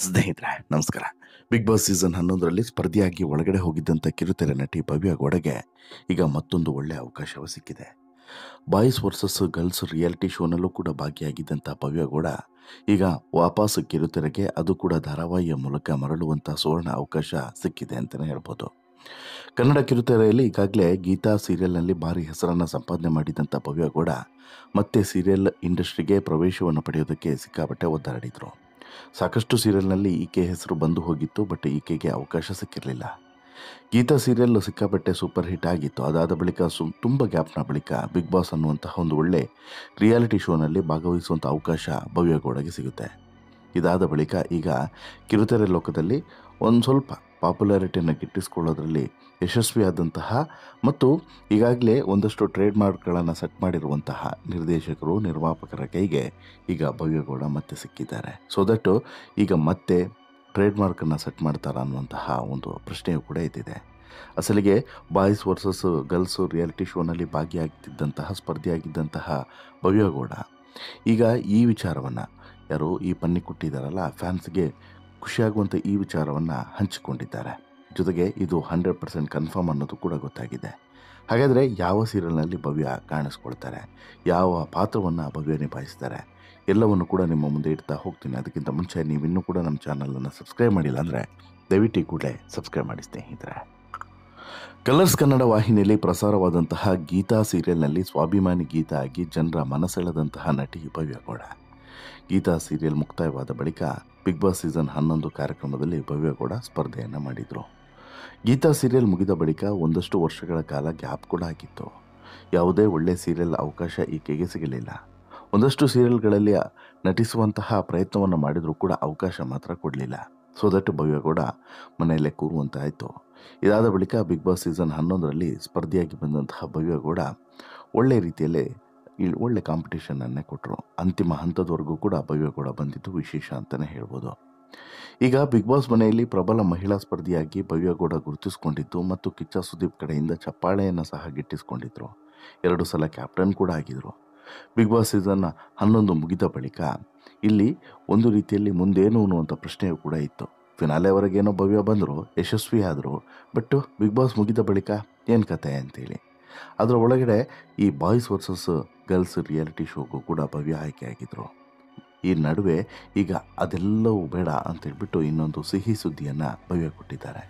ಸ್ನೇಹಿತರೆ ನಮಸ್ಕಾರ. Big boss season 11ರಲ್ಲಿ ಸ್ಪರ್ಧಿಯಾಗಿ ಒಳಗಡೆ ಹೋಗಿದ್ದಂಥ ಕಿರುತೆರೆ ನಟಿ ಭವ್ಯ ಗೌಡಗೆ ಈಗ ಮತ್ತೊಂದು ಒಳ್ಳೆಯ ಅವಕಾಶವು ಸಿಕ್ಕಿದೆ. ಬಾಯ್ಸ್ ವರ್ಸಸ್ ಗರ್ಲ್ಸ್ ರಿಯಾಲಿಟಿ ಶೋನಲ್ಲೂ ಕೂಡ ಭಾಗಿಯಾಗಿದ್ದಂಥ ಭವ್ಯ ಗೌಡ ಈಗ ವಾಪಸ್ ಕಿರುತೆರೆಗೆ, ಅದು ಕೂಡ ಧಾರಾವಾಹಿಯ ಮೂಲಕ ಮರಳುವಂಥ ಸುವರ್ಣ ಅವಕಾಶ ಸಿಕ್ಕಿದೆ ಅಂತಲೇ ಹೇಳ್ಬೋದು. ಕನ್ನಡ ಕಿರುತೆರೆಯಲ್ಲಿ ಈಗಾಗಲೇ ಗೀತಾ ಸೀರಿಯಲ್ನಲ್ಲಿ ಭಾರಿ ಹೆಸರನ್ನು ಸಂಪಾದನೆ ಮಾಡಿದಂಥ ಭವ್ಯ ಗೌಡ ಮತ್ತೆ ಸೀರಿಯಲ್ ಇಂಡಸ್ಟ್ರಿಗೆ ಪ್ರವೇಶವನ್ನು ಪಡೆಯೋದಕ್ಕೆ ಸಿಕ್ಕಾಪಟ್ಟೆ ಒದ್ದಾಡಿದರು. ಸಾಕಷ್ಟು ಸೀರಿಯಲ್ನಲ್ಲಿ ಈಕೆ ಹೆಸರು ಬಂದು ಹೋಗಿತ್ತು, ಬಟ್ ಈಕೆಗೆ ಅವಕಾಶ ಸಿಕ್ಕಿರಲಿಲ್ಲ. ಗೀತಾ ಸೀರಿಯಲ್ ಸಿಕ್ಕಾಪಟ್ಟೆ ಸೂಪರ್ ಹಿಟ್ ಆಗಿತ್ತು. ಅದಾದ ಬಳಿಕ ತುಂಬ ಗ್ಯಾಪ್ನ ಬಳಿಕ ಬಿಗ್ ಬಾಸ್ ಅನ್ನುವಂತಹ ಒಂದು ಒಳ್ಳೆ ರಿಯಾಲಿಟಿ ಶೋನಲ್ಲಿ ಭಾಗವಹಿಸುವಂಥ ಅವಕಾಶ ಭವ್ಯ ಗೌಡಗೆ ಸಿಗುತ್ತೆ. ಇದಾದ ಬಳಿಕ ಈಗ ಕಿರುತೆರೆ ಲೋಕದಲ್ಲಿ ಒಂದು ಸ್ವಲ್ಪ ಪಾಪ್ಯುಲಾರಿಟಿಯನ್ನು ಗಿಟ್ಟಿಸ್ಕೊಳ್ಳೋದ್ರಲ್ಲಿ ಯಶಸ್ವಿಯಾದಂತಹ ಮತ್ತು ಈಗಾಗಲೇ ಒಂದಷ್ಟು ಟ್ರೇಡ್ ಮಾರ್ಕ್ಗಳನ್ನು ಸೆಟ್ ಮಾಡಿರುವಂತಹ ನಿರ್ದೇಶಕರು, ನಿರ್ಮಾಪಕರ ಕೈಗೆ ಈಗ ಭವ್ಯ ಗೌಡ ಮತ್ತೆ ಸಿಕ್ಕಿದ್ದಾರೆ. ಸೊ ದಟ್ ಈಗ ಮತ್ತೆ ಟ್ರೇಡ್ ಮಾರ್ಕನ್ನು ಸೆಟ್ ಮಾಡ್ತಾರಾ ಅನ್ನುವಂತಹ ಒಂದು ಪ್ರಶ್ನೆಯೂ ಕೂಡ ಇದ್ದಿದೆ. ಅಸಲಿಗೆ ಬಾಯ್ಸ್ ವರ್ಸಸ್ ಗರ್ಲ್ಸ್ ರಿಯಾಲಿಟಿ ಶೋನಲ್ಲಿ ಭಾಗಿಯಾಗ್ತಿದ್ದಂತಹ ಸ್ಪರ್ಧಿಯಾಗಿದ್ದಂತಹ ಭವ್ಯ ಗೌಡ ಈಗ ಈ ವಿಚಾರವನ್ನು ಯಾರು ಈ ಪನ್ನಿ ಕೊಟ್ಟಿದ್ದಾರಲ್ಲ, ಫ್ಯಾನ್ಸ್ಗೆ ಖುಷಿಯಾಗುವಂಥ ಈ ವಿಚಾರವನ್ನು ಹಂಚಿಕೊಂಡಿದ್ದಾರೆ. ಜೊತೆಗೆ ಇದು 100% ಕನ್ಫರ್ಮ್ ಅನ್ನೋದು ಕೂಡ ಗೊತ್ತಾಗಿದೆ. ಹಾಗಾದರೆ ಯಾವ ಸೀರಿಯಲ್ನಲ್ಲಿ ಭವ್ಯ ಕಾಣಿಸ್ಕೊಳ್ತಾರೆ, ಯಾವ ಪಾತ್ರವನ್ನು ಭವ್ಯ ನಿಭಾಯಿಸ್ತಾರೆ, ಎಲ್ಲವನ್ನು ಕೂಡ ನಿಮ್ಮ ಮುಂದೆ ಇಡ್ತಾ ಹೋಗ್ತೀನಿ. ಅದಕ್ಕಿಂತ ಮುಂಚೆ ನೀವಿನ್ನೂ ಕೂಡ ನಮ್ಮ ಚಾನಲನ್ನು ಸಬ್ಸ್ಕ್ರೈಬ್ ಮಾಡಿಲ್ಲ ಅಂದರೆ ದಯವಿಟ್ಟು ಕೂಡಲೇ ಸಬ್ಸ್ಕ್ರೈಬ್ ಮಾಡಿ ಸ್ನೇಹಿತರೆ. ಕಲರ್ಸ್ ಕನ್ನಡ ವಾಹಿನಿಯಲ್ಲಿ ಪ್ರಸಾರವಾದಂತಹ ಗೀತಾ ಸೀರಿಯಲ್ನಲ್ಲಿ ಸ್ವಾಭಿಮಾನಿ ಗೀತಾ ಆಗಿ ಜನರ ಮನಸೆಳೆದಂತಹ ನಟಿ ಭವ್ಯ ಗೌಡ. ಗೀತಾ ಸೀರಿಯಲ್ ಮುಕ್ತಾಯವಾದ ಬಳಿಕ ಬಿಗ್ ಬಾಸ್ ಸೀಸನ್ 11 ಕಾರ್ಯಕ್ರಮದಲ್ಲಿ ಭವ್ಯ ಗೌಡ ಸ್ಪರ್ಧೆಯನ್ನು ಮಾಡಿದರು. ಗೀತಾ ಸೀರಿಯಲ್ ಮುಗಿದ ಬಳಿಕ ಒಂದಷ್ಟು ವರ್ಷಗಳ ಕಾಲ ಗ್ಯಾಪ್ ಕೂಡ ಆಗಿತ್ತು. ಯಾವುದೇ ಒಳ್ಳೆಯ ಸೀರಿಯಲ್ ಅವಕಾಶ ಈಕೆಗೆ ಸಿಗಲಿಲ್ಲ. ಒಂದಷ್ಟು ಸೀರಿಯಲ್ಗಳಲ್ಲಿ ನಟಿಸುವಂತಹ ಪ್ರಯತ್ನವನ್ನು ಮಾಡಿದರೂ ಕೂಡ ಅವಕಾಶ ಮಾತ್ರ ಕೊಡಲಿಲ್ಲ. ಸೊ ದಟ್ ಭವ್ಯ ಗೌಡ ಮನೆಯಲ್ಲೇ ಕೂರುವಂತಾಯಿತು. ಇದಾದ ಬಳಿಕ ಬಿಗ್ ಬಾಸ್ ಸೀಸನ್ 11ರಲ್ಲಿ ಸ್ಪರ್ಧಿಯಾಗಿ ಬಂದಂತಹ ಭವ್ಯ ಗೌಡ ಒಳ್ಳೆಯ ರೀತಿಯಲ್ಲೇ ಒಳ್ಳೆ ಕಾಂಪಿಟೇಷನನ್ನೇ ಕೊಟ್ಟರು. ಅಂತಿಮ ಹಂತದವರೆಗೂ ಕೂಡ ಭವ್ಯ ಗೌಡ ಬಂದಿದ್ದು ವಿಶೇಷ ಅಂತಲೇ ಹೇಳ್ಬೋದು. ಈಗ ಬಿಗ್ ಬಾಸ್ ಮನೆಯಲ್ಲಿ ಪ್ರಬಲ ಮಹಿಳಾ ಸ್ಪರ್ಧಿಯಾಗಿ ಭವ್ಯ ಗೌಡ ಗುರುತಿಸಿಕೊಂಡಿದ್ದು ಮತ್ತು ಕಿಚ್ಚ ಸುದೀಪ್ ಕಡೆಯಿಂದ ಚಪ್ಪಾಳೆಯನ್ನು ಸಹ ಗಿಟ್ಟಿಸಿಕೊಂಡಿದ್ರು. 2 ಸಲ ಕ್ಯಾಪ್ಟನ್ ಕೂಡ ಆಗಿದ್ರು. ಬಿಗ್ ಬಾಸ್ ಸೀಸನ್ 11 ಮುಗಿದ ಬಳಿಕ ಇಲ್ಲಿ ಒಂದು ರೀತಿಯಲ್ಲಿ ಮುಂದೇನು ಅನ್ನುವಂಥ ಪ್ರಶ್ನೆಯೂ ಕೂಡ ಇತ್ತು. ಫಿನಾಲೆವರೆಗೇನೋ ಭವ್ಯ ಬಂದರು, ಯಶಸ್ವಿ ಆದರು. ಬಟ್ ಬಿಗ್ ಬಾಸ್ ಮುಗಿದ ಬಳಿಕ ಏನು ಕತೆ ಅಂತೇಳಿ ಅದರ ಒಳಗಡೆ ಈ ಬಾಯ್ಸ್ ವರ್ಸಸ್ ಗರ್ಲ್ಸ್ ರಿಯಾಲಿಟಿ ಶೋಗೂ ಕೂಡ ಭವ್ಯ ಆಯ್ಕೆಯಾಗಿದ್ದರು. ಈ ನಡುವೆ ಈಗ ಅದೆಲ್ಲವೂ ಬೇಡ ಅಂತೇಳ್ಬಿಟ್ಟು ಇನ್ನೊಂದು ಸಿಹಿ ಸುದ್ದಿಯನ್ನು ಭವ್ಯ ಕೊಟ್ಟಿದ್ದಾರೆ.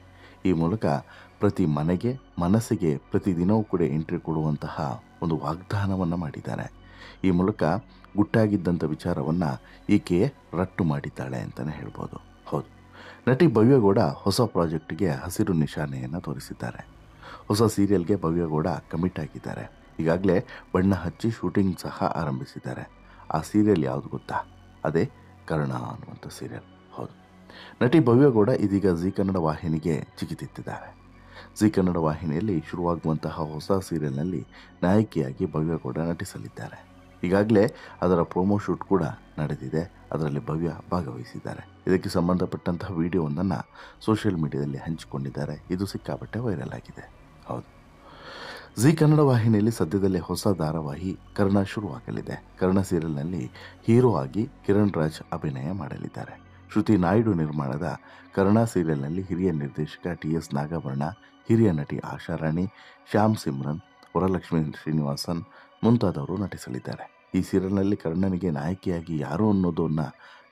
ಈ ಮೂಲಕ ಪ್ರತಿ ಮನೆಗೆ ಮನಸ್ಸಿಗೆ ಪ್ರತಿದಿನವೂ ಕೂಡ ಎಂಟ್ರಿ ಕೊಡುವಂತಹ ಒಂದು ವಾಗ್ದಾನವನ್ನು ಮಾಡಿದ್ದಾರೆ. ಈ ಮೂಲಕ ಗುಟ್ಟಾಗಿದ್ದಂಥ ವಿಚಾರವನ್ನು ಈಕೆ ರಟ್ಟು ಮಾಡಿದ್ದಾಳೆ ಅಂತಲೇ ಹೇಳ್ಬೋದು. ಹೌದು, ನಟಿ ಭವ್ಯ ಗೌಡ ಹೊಸ ಪ್ರಾಜೆಕ್ಟ್ಗೆ ಹಸಿರು ನಿಶಾನೆಯನ್ನು ತೋರಿಸಿದ್ದಾರೆ. ಹೊಸ ಸೀರಿಯಲ್ಗೆ ಭವ್ಯ ಗೌಡ ಕಮಿಟ್ ಆಗಿದ್ದಾರೆ. ಈಗಾಗಲೇ ಬಣ್ಣ ಹಚ್ಚಿ ಶೂಟಿಂಗ್ ಸಹ ಆರಂಭಿಸಿದ್ದಾರೆ. ಆ ಸೀರಿಯಲ್ ಯಾವುದು ಗೊತ್ತಾ? ಅದೇ ಕರ್ಣ ಅನ್ನುವಂಥ ಸೀರಿಯಲ್. ಹೌದು, ನಟಿ ಭವ್ಯ ಗೌಡ ಇದೀಗ ಜಿ ಕನ್ನಡ ವಾಹಿನಿಗೆ ಜಿಗಿದಿತ್ತಿದ್ದಾರೆ. ಜಿ ಕನ್ನಡ ವಾಹಿನಿಯಲ್ಲಿ ಶುರುವಾಗುವಂತಹ ಹೊಸ ಸೀರಿಯಲ್ನಲ್ಲಿ ನಾಯಕಿಯಾಗಿ ಭವ್ಯ ಗೌಡ ನಟಿಸಲಿದ್ದಾರೆ. ಈಗಾಗಲೇ ಅದರ ಪ್ರೋಮೋ ಶೂಟ್ ಕೂಡ ನಡೆದಿದೆ. ಅದರಲ್ಲಿ ಭವ್ಯ ಭಾಗವಹಿಸಿದ್ದಾರೆ. ಇದಕ್ಕೆ ಸಂಬಂಧಪಟ್ಟಂತಹ ವಿಡಿಯೋವೊಂದನ್ನು ಸೋಷಿಯಲ್ ಮೀಡಿಯಾದಲ್ಲಿ ಹಂಚಿಕೊಂಡಿದ್ದಾರೆ. ಇದು ಸಿಕ್ಕಾಪಟ್ಟೆ ವೈರಲ್ ಆಗಿದೆ. ಹೌದು, ಜಿ ಕನ್ನಡ ವಾಹಿನಿಯಲ್ಲಿ ಸದ್ಯದಲ್ಲೇ ಹೊಸ ಧಾರಾವಾಹಿ ಕರ್ಣ ಶುರುವಾಗಲಿದೆ. ಕರ್ಣ ಸೀರಿಯಲ್ನಲ್ಲಿ ಹೀರೋ ಆಗಿ ಕಿರಣ್ ರಾಜ್ ಅಭಿನಯ ಮಾಡಲಿದ್ದಾರೆ. ಶ್ರುತಿ ನಾಯ್ಡು ನಿರ್ಮಾಣದ ಕರ್ಣ ಸೀರಿಯಲ್ನಲ್ಲಿ ಹಿರಿಯ ನಿರ್ದೇಶಕ TS ನಾಗಾಭರಣ, ಹಿರಿಯ ನಟಿ ಆಶಾರಾಣಿ, ಶ್ಯಾಮ್ ಸಿಮ್ರನ್, ವರಲಕ್ಷ್ಮಿ ಶ್ರೀನಿವಾಸನ್ ಮುಂತಾದವರು ನಟಿಸಲಿದ್ದಾರೆ. ಈ ಸೀರಿಯಲ್ನಲ್ಲಿ ಕರ್ಣನಿಗೆ ನಾಯಕಿಯಾಗಿ ಯಾರು ಅನ್ನೋದನ್ನು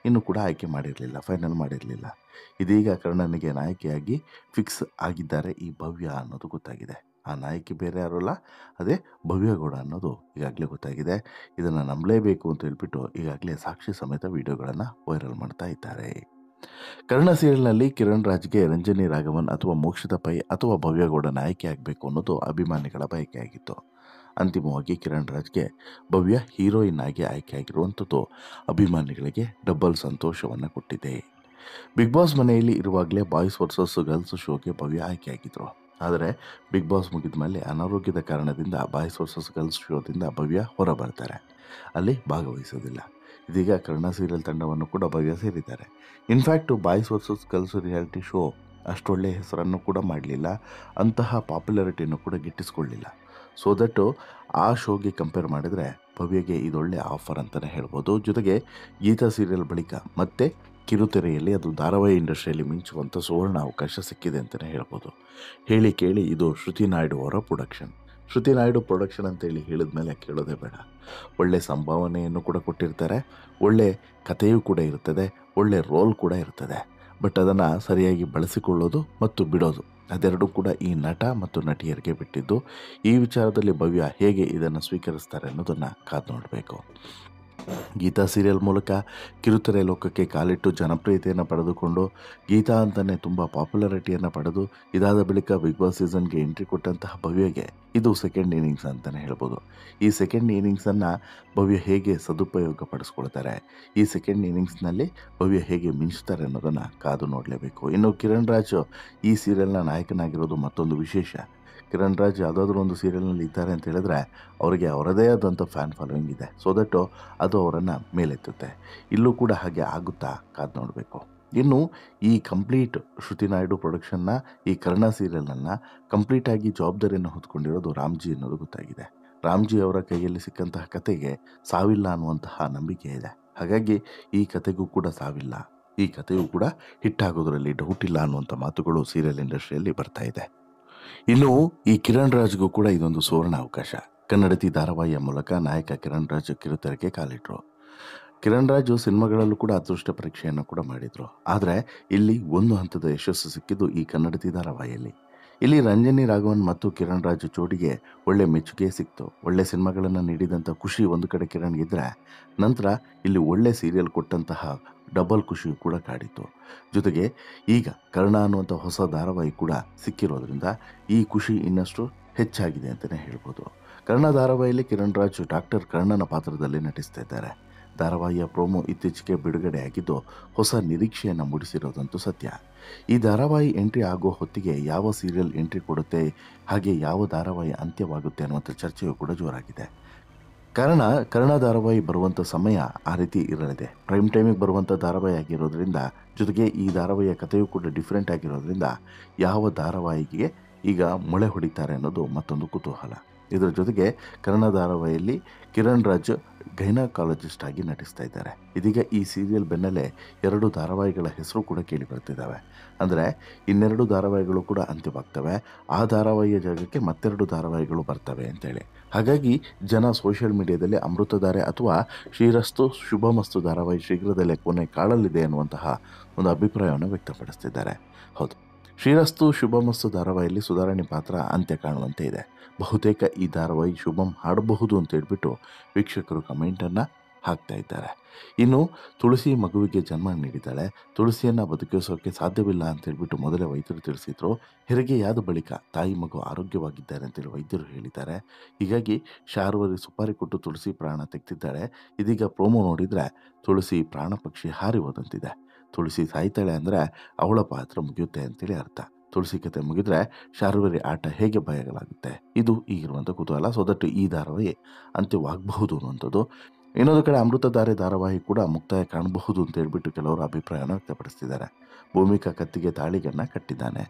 ಇನ್ನೂ ಕೂಡ ಆಯ್ಕೆ ಮಾಡಿರಲಿಲ್ಲ, ಫೈನಲ್ ಮಾಡಿರಲಿಲ್ಲ. ಇದೀಗ ಕರ್ಣನಿಗೆ ನಾಯಕಿಯಾಗಿ ಫಿಕ್ಸ್ ಆಗಿದ್ದಾರೆ ಈ ಭವ್ಯ ಅನ್ನೋದು ಗೊತ್ತಾಗಿದೆ. ಆ ನಾಯಕಿ ಬೇರೆ ಯಾರಲ್ಲ, ಅದೇ ಭವ್ಯ ಗೌಡ ಅನ್ನೋದು ಈಗಾಗಲೇ ಗೊತ್ತಾಗಿದೆ. ಇದನ್ನು ನಂಬಲೇಬೇಕು ಅಂತ ಹೇಳ್ಬಿಟ್ಟು ಈಗಾಗಲೇ ಸಾಕ್ಷಿ ಸಮೇತ ವಿಡಿಯೋಗಳನ್ನು ವೈರಲ್ ಮಾಡ್ತಾ ಇದ್ದಾರೆ. ಕರ್ಣ ಸೀರಿಯಲ್ನಲ್ಲಿ ಕಿರಣ್ ರಾಜ್ಗೆ ರಂಜನಿ ರಾಘವನ್ ಅಥವಾ ಮೋಕ್ಷಿತಾ ಪೈ ಅಥವಾ ಭವ್ಯ ಗೌಡ ನಾಯಕಿ ಆಗಬೇಕು ಅನ್ನೋದು ಅಭಿಮಾನಿಗಳ ಬಯಕೆಯಾಗಿತ್ತು. ಅಂತಿಮವಾಗಿ ಕಿರಣ್ ರಾಜ್ಗೆ ಭವ್ಯ ಹೀರೋಯಿನ್ ಆಗಿ ಆಯ್ಕೆಯಾಗಿರುವಂಥದ್ದು ಅಭಿಮಾನಿಗಳಿಗೆ ಡಬಲ್ ಸಂತೋಷವನ್ನು ಕೊಟ್ಟಿದೆ. ಬಿಗ್ ಬಾಸ್ ಮನೆಯಲ್ಲಿ ಇರುವಾಗಲೇ ಬಾಯ್ಸ್ ವರ್ಸಸ್ ಗರ್ಲ್ಸ್ ಶೋಗೆ ಭವ್ಯ ಆಯ್ಕೆಯಾಗಿದ್ದರು. ಆದರೆ ಬಿಗ್ ಬಾಸ್ ಮುಗಿದ ಮೇಲೆ ಅನಾರೋಗ್ಯದ ಕಾರಣದಿಂದ ಬಾಯ್ಸ್ ವರ್ಸಸ್ ಗರ್ಲ್ಸ್ ಶೋದಿಂದ ಭವ್ಯ ಹೊರಬರ್ತಾರೆ, ಅಲ್ಲಿ ಭಾಗವಹಿಸೋದಿಲ್ಲ. ಇದೀಗ ಕರ್ಣ ಸೀರಿಯಲ್ ತಂಡವನ್ನು ಕೂಡ ಭವ್ಯ ಸೇರಿದ್ದಾರೆ. In fact boys versus girls reality show ಅಷ್ಟೊಳ್ಳೆ ಹೆಸರನ್ನು ಕೂಡ ಮಾಡಲಿಲ್ಲ, ಅಂತಹ ಪಾಪ್ಯುಲಾರಿಟಿಯನ್ನು ಕೂಡ ಗಿಟ್ಟಿಸ್ಕೊಳ್ಳಿಲ್ಲ. ಸೊ ದಟ್ ಆ ಶೋಗೆ ಕಂಪೇರ್ ಮಾಡಿದರೆ ಭವ್ಯಗೆ ಇದೊಳ್ಳೆ ಆಫರ್ ಅಂತಲೇ ಹೇಳ್ಬೋದು. ಜೊತೆಗೆ ಗೀತಾ ಸೀರಿಯಲ್ ಬಳಿಕ ಮತ್ತೆ ಕಿರುತೆರೆಯಲ್ಲಿ ಅದು ಧಾರಾವಾಹಿ ಇಂಡಸ್ಟ್ರಿಯಲ್ಲಿ ಮಿಂಚುವಂಥ ಸುವರ್ಣ ಅವಕಾಶ ಸಿಕ್ಕಿದೆ ಅಂತಲೇ ಹೇಳ್ಬೋದು. ಹೇಳಿ ಕೇಳಿ ಇದು ಶ್ರುತಿ ನಾಯ್ಡು ಅವರ ಪ್ರೊಡಕ್ಷನ್. ಶ್ರುತಿ ನಾಯ್ಡು ಪ್ರೊಡಕ್ಷನ್ ಅಂತೇಳಿ ಹೇಳಿದ ಮೇಲೆ ಕೇಳೋದೇ ಬೇಡ. ಒಳ್ಳೆ ಸಂಭಾವನೆಯನ್ನು ಕೂಡ ಕೊಟ್ಟಿರ್ತಾರೆ, ಒಳ್ಳೆ ಕಥೆಯೂ ಕೂಡ ಇರ್ತದೆ, ಒಳ್ಳೆ ರೋಲ್ ಕೂಡ ಇರ್ತದೆ. ಬಟ್ ಅದನ್ನು ಸರಿಯಾಗಿ ಬಳಸಿಕೊಳ್ಳೋದು ಮತ್ತು ಬಿಡೋದು ಅದೆರಡೂ ಕೂಡ ಈ ನಟ ಮತ್ತು ನಟಿಯರಿಗೆ ಬಿಟ್ಟಿದ್ದು. ಈ ವಿಚಾರದಲ್ಲಿ ಭವ್ಯ ಹೇಗೆ ಇದನ್ನು ಸ್ವೀಕರಿಸ್ತಾರೆ ಅನ್ನೋದನ್ನು ಕಾದು ನೋಡಬೇಕು. ಗೀತಾ ಸೀರಿಯಲ್ ಮೂಲಕ ಕಿರುತೆರೆ ಲೋಕಕ್ಕೆ ಕಾಲಿಟ್ಟು ಜನಪ್ರಿಯತೆಯನ್ನು ಪಡೆದುಕೊಂಡು ಗೀತಾ ಅಂತಲೇ ತುಂಬ ಪಾಪ್ಯುಲಾರಿಟಿಯನ್ನು ಪಡೆದು ಇದಾದ ಬಳಿಕ ಬಿಗ್ ಬಾಸ್ ಸೀಸನ್ಗೆ ಎಂಟ್ರಿ ಕೊಟ್ಟಂತಹ ಭವ್ಯಗೆ ಇದು ಸೆಕೆಂಡ್ ಇನ್ನಿಂಗ್ಸ್ ಅಂತಲೇ ಹೇಳ್ಬೋದು. ಈ ಸೆಕೆಂಡ್ ಇನ್ನಿಂಗ್ಸನ್ನು ಭವ್ಯ ಹೇಗೆ ಸದುಪಯೋಗ ಪಡಿಸ್ಕೊಳ್ತಾರೆ, ಈ ಸೆಕೆಂಡ್ ಇನ್ನಿಂಗ್ಸ್ನಲ್ಲಿ ಭವ್ಯ ಹೇಗೆ ಮಿಂಚ್ತಾರೆ ಅನ್ನೋದನ್ನು ಕಾದು ನೋಡಲೇಬೇಕು. ಇನ್ನು ಕಿರಣ್ ರಾಜ್ ಈ ಸೀರಿಯಲ್ನ ನಾಯಕನಾಗಿರೋದು ಮತ್ತೊಂದು ವಿಶೇಷ. ಕಿರಣ್ ರಾಜ್ ಯಾವುದಾದ್ರೂ ಒಂದು ಸೀರಿಯಲ್ನಲ್ಲಿ ಇದ್ದಾರೆ ಅಂತ ಹೇಳಿದ್ರೆ ಅವರಿಗೆ ಅವರದೇ ಆದಂಥ ಫ್ಯಾನ್ ಫಾಲೋಯಿಂಗ್ ಇದೆ. ಸೊ ದಟ್ ಅದು ಅವರನ್ನು ಮೇಲೆತ್ತುತ್ತೆ. ಇಲ್ಲೂ ಕೂಡ ಹಾಗೆ ಆಗುತ್ತಾ ಕಾದು ನೋಡಬೇಕು. ಇನ್ನು ಈ ಕಂಪ್ಲೀಟ್ ಶ್ರುತಿ ನಾಯ್ಡು ಪ್ರೊಡಕ್ಷನ್ನ ಈ ಕರ್ಣ ಸೀರಿಯಲನ್ನು ಕಂಪ್ಲೀಟಾಗಿ ಜವಾಬ್ದಾರಿಯನ್ನು ಹೊತ್ಕೊಂಡಿರೋದು ರಾಮ್ಜಿ ಅನ್ನೋದು ಗೊತ್ತಾಗಿದೆ. ರಾಮ್ಜಿ ಅವರ ಕೈಯಲ್ಲಿ ಸಿಕ್ಕಂತಹ ಕತೆಗೆ ಸಾವಿಲ್ಲ ಅನ್ನುವಂತಹ ನಂಬಿಕೆ ಇದೆ. ಹಾಗಾಗಿ ಈ ಕತೆಗೂ ಕೂಡ ಸಾವಿಲ್ಲ, ಈ ಕತೆಯೂ ಕೂಡ ಹಿಟ್ಟಾಗೋದ್ರಲ್ಲಿ ಡೌಟ್ ಇಲ್ಲ ಅನ್ನುವಂಥ ಮಾತುಗಳು ಸೀರಿಯಲ್ ಇಂಡಸ್ಟ್ರಿಯಲ್ಲಿ ಬರ್ತಾ ಇದೆ. ಇನ್ನು ಈ ಕಿರಣ್ ರಾಜ್ಗೂ ಕೂಡ ಇದೊಂದು ಸುವರ್ಣ ಅವಕಾಶ. ಕನ್ನಡತಿ ಧಾರಾವಾಹಿಯ ಮೂಲಕ ನಾಯಕ ಕಿರಣ್ ರಾಜ್ ಕಿರುತೆರೆಗೆ ಕಾಲಿಟ್ರು. ಕಿರಣ್ ರಾಜ್ ಸಿನಿಮಾಗಳಲ್ಲೂ ಕೂಡ ಅದೃಷ್ಟ ಪರೀಕ್ಷೆಯನ್ನು ಕೂಡ ಮಾಡಿದರು. ಆದರೆ ಇಲ್ಲಿ ಒಂದು ಹಂತದ ಯಶಸ್ಸು ಸಿಕ್ಕಿದ್ದು ಈ ಕನ್ನಡತಿ ಧಾರಾವಾಹಿಯಲ್ಲಿ. ಇಲ್ಲಿ ರಂಜನಿ ರಾಘವನ್ ಮತ್ತು ಕಿರಣ್ ರಾಜ್ ಜೋಡಿಗೆ ಒಳ್ಳೆ ಮೆಚ್ಚುಗೆ ಸಿಕ್ತು. ಒಳ್ಳೆ ಸಿನಿಮಾಗಳನ್ನು ನೀಡಿದಂಥ ಖುಷಿ ಒಂದು ಕಡೆ ಕಿರಣ್ಗಿದ್ರೆ, ನಂತರ ಇಲ್ಲಿ ಒಳ್ಳೆ ಸೀರಿಯಲ್ ಕೊಟ್ಟಂತಹ ಡಬಲ್ ಖುಷಿಯು ಕೂಡ ಕಾಡಿತ್ತು. ಜೊತೆಗೆ ಈಗ ಕರ್ಣ ಅನ್ನುವಂಥ ಹೊಸ ಧಾರಾವಾಹಿ ಕೂಡ ಸಿಕ್ಕಿರೋದ್ರಿಂದ ಈ ಖುಷಿ ಇನ್ನಷ್ಟು ಹೆಚ್ಚಾಗಿದೆ ಅಂತಲೇ ಹೇಳ್ಬೋದು. ಕರ್ಣ ಧಾರಾವಾಹಿಯಲ್ಲಿ ಕಿರಣ್ ರಾಜ್ ಡಾಕ್ಟರ್ ಕರ್ಣನ ಪಾತ್ರದಲ್ಲಿ ನಟಿಸ್ತಾ ಇದ್ದಾರೆ. ಧಾರಾವಾಹಿಯ ಪ್ರೋಮೋ ಇತ್ತೀಚೆಗೆ ಬಿಡುಗಡೆಯಾಗಿದ್ದು ಹೊಸ ನಿರೀಕ್ಷೆಯನ್ನು ಮೂಡಿಸಿರೋದಂತೂ ಸತ್ಯ. ಈ ಧಾರಾವಾಹಿ ಎಂಟ್ರಿ ಆಗೋ ಹೊತ್ತಿಗೆ ಯಾವ ಸೀರಿಯಲ್ ಎಂಟ್ರಿ ಕೊಡುತ್ತೆ, ಹಾಗೆ ಯಾವ ಧಾರಾವಾಹಿ ಅಂತ್ಯವಾಗುತ್ತೆ ಅನ್ನುವಂಥ ಚರ್ಚೆಯೂ ಕೂಡ ಜೋರಾಗಿದೆ. ಕಾರಣ ಕರ್ಣ ಧಾರಾವಾಹಿ ಬರುವಂಥ ಸಮಯ ಆ ರೀತಿ ಇರಲಿದೆ. ಪ್ರೈಮ್ ಟೈಮಿಗೆ ಬರುವಂಥ ಧಾರಾವಾಹಿ ಆಗಿರೋದ್ರಿಂದ, ಜೊತೆಗೆ ಈ ಧಾರಾವಾಹಿಯ ಕಥೆಯೂ ಕೂಡ ಡಿಫ್ರೆಂಟ್ ಆಗಿರೋದ್ರಿಂದ ಯಾವ ಧಾರಾವಾಹಿಗೆ ಈಗ ಮೊಳೆ ಹೊಡಿತಾರೆ ಅನ್ನೋದು ಮತ್ತೊಂದು ಕುತೂಹಲ. ಇದರ ಜೊತೆಗೆ ಕನ್ನಡ ಧಾರಾವಾಹಿಯಲ್ಲಿ ಕಿರಣ್ ರಾಜ್ ಗೈನಕಾಲಜಿಸ್ಟ್ ಆಗಿ ನಟಿಸ್ತಾ ಇದ್ದಾರೆ. ಇದೀಗ ಈ ಸೀರಿಯಲ್ ಬೆನ್ನಲ್ಲೇ 2 ಧಾರಾವಾಹಿಗಳ ಹೆಸರು ಕೂಡ ಕೇಳಿ ಬರ್ತಿದ್ದಾವೆ. ಅಂದರೆ ಇನ್ನೆರಡು ಧಾರಾವಾಹಿಗಳು ಕೂಡ ಅಂತ್ಯವಾಗ್ತವೆ. ಆ ಧಾರಾವಾಹಿಯ ಜಾಗಕ್ಕೆ ಮತ್ತೆರಡು ಧಾರಾವಾಹಿಗಳು ಬರ್ತವೆ ಅಂತೇಳಿ. ಹಾಗಾಗಿ ಜನ ಸೋಷಿಯಲ್ ಮೀಡಿಯಾದಲ್ಲಿ ಅಮೃತಧಾರೆ ಅಥವಾ ಶ್ರೀರಸ್ತು ಶುಭಮಸ್ತು ಧಾರಾವಾಹಿ ಶೀಘ್ರದಲ್ಲೇ ಕೊನೆ ಕಾಣಲಿದೆ ಅನ್ನುವಂತಹ ಒಂದು ಅಭಿಪ್ರಾಯವನ್ನು ವ್ಯಕ್ತಪಡಿಸ್ತಿದ್ದಾರೆ. ಹೌದು, ಶ್ರೀರಸ್ತು ಶುಭಮಸ್ತು ಧಾರಾವಾಹಿಯಲ್ಲಿ ಸುಧಾರಾಣಿ ಪಾತ್ರ ಅಂತ್ಯ ಕಾಣುವಂತೆ ಇದೆ. ಬಹುತೇಕ ಈ ಧಾರಾವಾಹಿ ಶುಭಂ ಹಾಡಬಹುದು ಅಂತ ಹೇಳ್ಬಿಟ್ಟು ವೀಕ್ಷಕರು ಕಮೆಂಟನ್ನು ಹಾಕ್ತಾ ಇದ್ದಾರೆ. ಇನ್ನು ತುಳಸಿ ಮಗುವಿಗೆ ಜನ್ಮ ನೀಡಿದ್ದಾಳೆ. ತುಳಸಿಯನ್ನು ಬದುಕಿಸೋಕೆ ಸಾಧ್ಯವಿಲ್ಲ ಅಂತ ಹೇಳ್ಬಿಟ್ಟು ಮೊದಲೇ ವೈದ್ಯರು ತಿಳಿಸಿದ್ರು. ಹೆರಿಗೆಯಾದ ಬಳಿಕ ತಾಯಿ ಮಗು ಆರೋಗ್ಯವಾಗಿದ್ದಾರೆ ಅಂತೇಳಿ ವೈದ್ಯರು ಹೇಳಿದ್ದಾರೆ. ಹೀಗಾಗಿ ಶಾರ್ವರಿ ಸುಪಾರಿ ಕೊಟ್ಟು ತುಳಸಿ ಪ್ರಾಣ ತೆಗೆದಿದ್ದಾಳೆ. ಇದೀಗ ಪ್ರೋಮೋ ನೋಡಿದರೆ ತುಳಸಿ ಪ್ರಾಣ ಪಕ್ಷಿ ಹಾರಿ ಹೋದಂತಿದೆ. ತುಳಸಿ ಸಾಯ್ತಾಳೆ ಅಂದರೆ ಅವಳ ಪಾತ್ರ ಮುಗಿಯುತ್ತೆ ಅಂತೇಳಿ ಅರ್ಥ. ತುಳಸಿ ಕತೆ ಮುಗಿದ್ರೆ ಶಾರ್ವರಿ ಆಟ ಹೇಗೆ ಬಯಲಾಗುತ್ತೆ, ಇದು ಈಗಿರುವಂಥ ಕುತೂಹಲ. ಸೊ ದಟ್ ಈ ಧಾರಾವಾಹಿ ಅಂತ್ಯವಾಗಬಹುದು ಅನ್ನುವಂಥದ್ದು. ಇನ್ನೊಂದು ಕಡೆ ಅಮೃತಧಾರೆ ಧಾರಾವಾಹಿ ಕೂಡ ಮುಕ್ತಾಯ ಕಾಣಬಹುದು ಅಂತ ಹೇಳ್ಬಿಟ್ಟು ಕೆಲವರು ಅಭಿಪ್ರಾಯವನ್ನು ವ್ಯಕ್ತಪಡಿಸ್ತಿದ್ದಾರೆ. ಭೂಮಿಕಾ ಕತ್ತಿಗೆ ತಾಳಿಗನ್ನು ಕಟ್ಟಿದ್ದಾನೆ.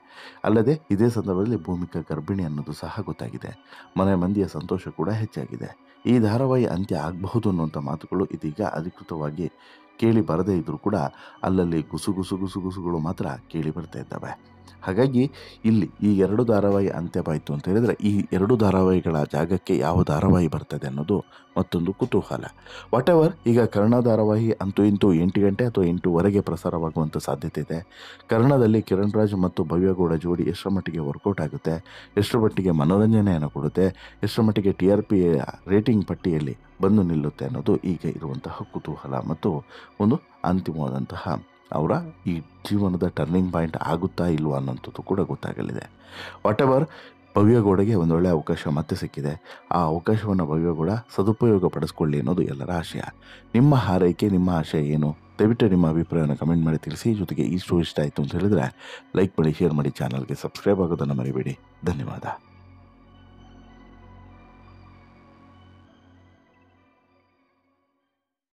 ಅಲ್ಲದೆ ಇದೇ ಸಂದರ್ಭದಲ್ಲಿ ಭೂಮಿಕಾ ಗರ್ಭಿಣಿ ಅನ್ನೋದು ಸಹ ಗೊತ್ತಾಗಿದೆ. ಮನೆ ಮಂದಿಯ ಸಂತೋಷ ಕೂಡ ಹೆಚ್ಚಾಗಿದೆ. ಈ ಧಾರಾವಾಹಿ ಅಂತ್ಯ ಆಗಬಹುದು ಅನ್ನುವಂಥ ಮಾತುಗಳು ಇದೀಗ ಅಧಿಕೃತವಾಗಿ ಕೇಳಿ ಬರದೇ ಇದ್ದರೂ ಕೂಡ ಅಲ್ಲಲ್ಲಿ ಗುಸುಗುಸುಗಳು ಮಾತ್ರ ಕೇಳಿ ಬರ್ತಾ ಇದ್ದಾವೆ. ಹಾಗಾಗಿ ಇಲ್ಲಿ ಈ 2 ಧಾರಾವಾಹಿ ಅಂತ್ಯವಾಯಿತು ಅಂತ ಹೇಳಿದರೆ ಈ 2 ಧಾರಾವಾಹಿಗಳ ಜಾಗಕ್ಕೆ ಯಾವ ಧಾರಾವಾಹಿ ಬರ್ತದೆ ಅನ್ನೋದು ಮತ್ತೊಂದು ಕುತೂಹಲ. ವಾಟ್ ಎವರ್, ಈಗ ಕರ್ಣ ಧಾರಾವಾಹಿ ಅಂತೂ ಇಂತೂ 8 ಗಂಟೆ ಅಥವಾ 8:15 ಪ್ರಸಾರವಾಗುವಂಥ ಸಾಧ್ಯತೆ ಇದೆ. ಕರ್ಣದಲ್ಲಿ ಕಿರಣ್ ರಾಜ್ ಮತ್ತು ಭವ್ಯಗೌಡ ಜೋಡಿ ಎಷ್ಟರ ಮಟ್ಟಿಗೆ ವರ್ಕೌಟ್ ಆಗುತ್ತೆ, ಎಷ್ಟರ ಮಟ್ಟಿಗೆ ಮನೋರಂಜನೆಯನ್ನು ಕೊಡುತ್ತೆ, ಎಷ್ಟರ ಮಟ್ಟಿಗೆ TRP ರೇಟಿಂಗ್ ಪಟ್ಟಿಯಲ್ಲಿ ಬಂದು ನಿಲ್ಲುತ್ತೆ ಅನ್ನೋದು ಈಗ ಇರುವಂತಹ ಕುತೂಹಲ ಮತ್ತು ಒಂದು ಅಂತಿಮವಾದಂತಹ ಅವರ ಈ ಜೀವನದ ಟರ್ನಿಂಗ್ ಪಾಯಿಂಟ್ ಆಗುತ್ತಾ ಇಲ್ವಾ ಅನ್ನೋಂಥದ್ದು ಕೂಡ ಗೊತ್ತಾಗಲಿದೆ. ವಾಟ್ ಎವರ್, ಭವ್ಯಗೌಡಗೆ ಒಂದೊಳ್ಳೆ ಅವಕಾಶ ಮತ್ತೆ ಸಿಕ್ಕಿದೆ. ಆ ಅವಕಾಶವನ್ನು ಭವ್ಯಗೌಡ ಸದುಪಯೋಗ ಪಡಿಸ್ಕೊಳ್ಳಿ ಅನ್ನೋದು ಎಲ್ಲರ ಆಶಯ. ನಿಮ್ಮ ಹಾರೈಕೆ, ನಿಮ್ಮ ಆಶಯ ಏನು? ದಯವಿಟ್ಟು ನಿಮ್ಮ ಅಭಿಪ್ರಾಯವನ್ನು ಕಮೆಂಟ್ ಮಾಡಿ ತಿಳಿಸಿ. ಜೊತೆಗೆ ಈ ಸ್ಟೋರಿ ಇಷ್ಟ ಆಯಿತು ಅಂತ ಹೇಳಿದರೆ ಲೈಕ್ ಮಾಡಿ, ಶೇರ್ ಮಾಡಿ, ಚಾನಲ್ಗೆ ಸಬ್ಸ್ಕ್ರೈಬ್ ಆಗೋದನ್ನು ಮರಿಬೇಡಿ. ಧನ್ಯವಾದ.